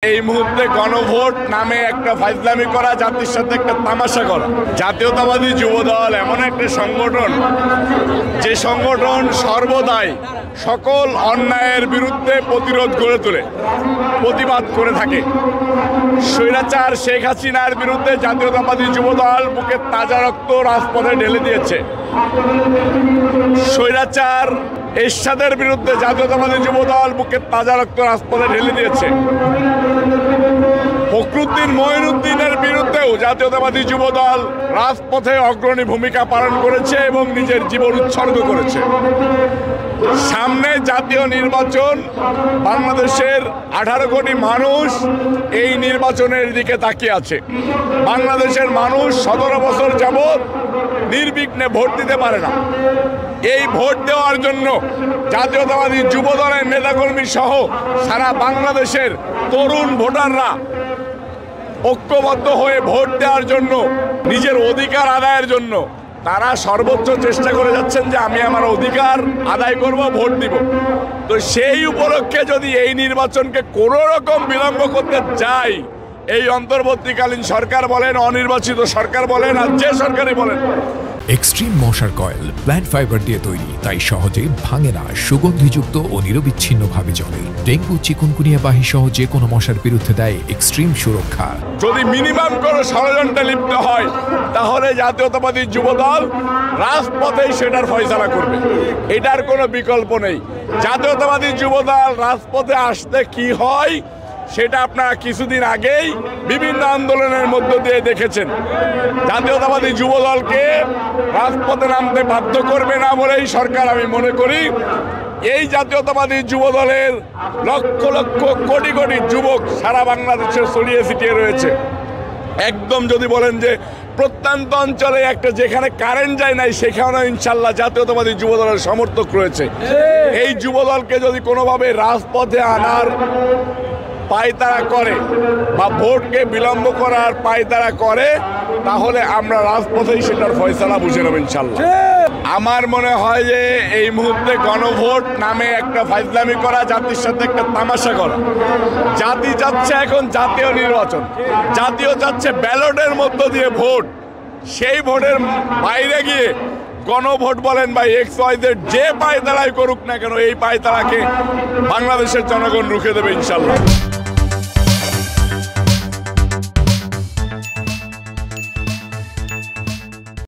এই মুহূর্তে গণভোট নামে একটা ফাইজলামি করা, জাতির সাথে একটা তামাশা করা। জাতীয়তাবাদী যুবদল এমন একটা সংগঠন, যে সংগঠন সর্বদাই সকল অন্যায়ের বিরুদ্ধে প্রতিরোধ গড়ে তোলে, প্রতিবাদ করে থাকে। স্বৈরাচার শেখ হাসিনার বিরুদ্ধে জাতীয়তাবাদী যুবদল বুকের তাজা রক্ত রাজপথে ঢেলে দিয়েছে। স্বৈরাচার এরশাদের বিরুদ্ধে জাতীয়তাবাদী যুবদল বুকের তাজা রক্ত রাজপথে ঢেলে দিয়েছে। ফখরুদ্দিন মঈনুদ্দিনের বিরুদ্ধেও জাতীয়তাবাদী যুবদল রাজপথে অগ্রণী ভূমিকা পালন করেছে এবং নিজের জীবন উৎসর্গ করেছে। সামনে জাতীয় নির্বাচন, বাংলাদেশের 18 কোটি মানুষ এই নির্বাচনের দিকে তাকিয়ে আছে। বাংলাদেশের মানুষ 17 বছর যাবৎ নির্বিঘ্নে ভোট দিতে পারে না। এই ভোট দেওয়ার জন্য জাতীয়তাবাদী যুবদলের নেতাকর্মী সহ সারা বাংলাদেশের তরুণ ভোটাররা ঐক্যবদ্ধ হয়ে ভোট দেওয়ার জন্য, নিজের অধিকার আদায়ের জন্য তারা সর্বোচ্চ চেষ্টা করে যাচ্ছেন যে আমি আমার অধিকার আদায় করব, ভোট দিব। তো সেই উপলক্ষে যদি এই নির্বাচনকে কোনো রকম বিলম্ব করতে যাই, এই অন্তর্বর্তীকালীন সরকার বলেন, অনির্বাচিত সরকার বলেন, আর যে সরকারই বলেন, এক্সট্রিম মশার কয়েল প্ল্যান্ট ফাইবার দিয়ে তৈরি, তাই সহজে ভাঙে না, সুগন্ধিযুক্ত ও নিরবিচ্ছিন্নভাবে জ্বলে। ডেঙ্গু, চিকুনগুনিয়া বাহি সহ যে কোনো মশার বিরুদ্ধে দেয় এক্সট্রিম সুরক্ষা। যদি মিনিমাম কোনো ষড়যন্ত্রে লিপ্ত হয়, তাহলে জাতীয়তাবাদী যুবদল রাজপথেই সেটার ফয়সালা করবে। এটার কোনো বিকল্প নেই। জাতীয়তাবাদী যুবদল রাজপথে আসতে কি হয় সেটা আপনারা কিছুদিন আগেই বিভিন্ন আন্দোলনের মধ্য দিয়ে দেখেছেন। জাতীয়তাবাদী যুবদলকে রাজপথে নামতে বাধ্য করবে না বলেই সরকার, আমি মনে করি এই জাতীয়তাবাদী যুবদলের লক্ষ লক্ষ কোটি কোটি যুবক সারা বাংলাদেশে ছড়িয়ে ছিটিয়ে রয়েছে। একদম যদি বলেন যে প্রত্যন্ত অঞ্চলে একটা যেখানে কারেন্ট যায় নাই, সেখানেও ইনশাল্লাহ জাতীয়তাবাদী যুবদলের সমর্থক রয়েছে। এই যুবদলকে যদি কোনোভাবে রাজপথে আনার পায়তারা করে বা ভোটকে বিলম্ব করার পায়তারা করে, তাহলে আমরা রাজপথেই সেটার ফয়সালা বুঝে নেব ইনশাল্লাহ। আমার মনে হয় যে এই মুহূর্তে গণভোট নামে একটা ফাইজলামি করা, জাতির সাথে একটা তামাশা করা। জাতি চাচ্ছে এখন জাতীয় নির্বাচন, জাতীয় চাচ্ছে ব্যালটের মধ্য দিয়ে ভোট। সেই ভোটের বাইরে গিয়ে গণভোট বলেন বা XYZ যে পায়তারাই করুক না কেন, এই পায়তারাকে বাংলাদেশের জনগণ রুখে দেবে ইনশাল্লাহ।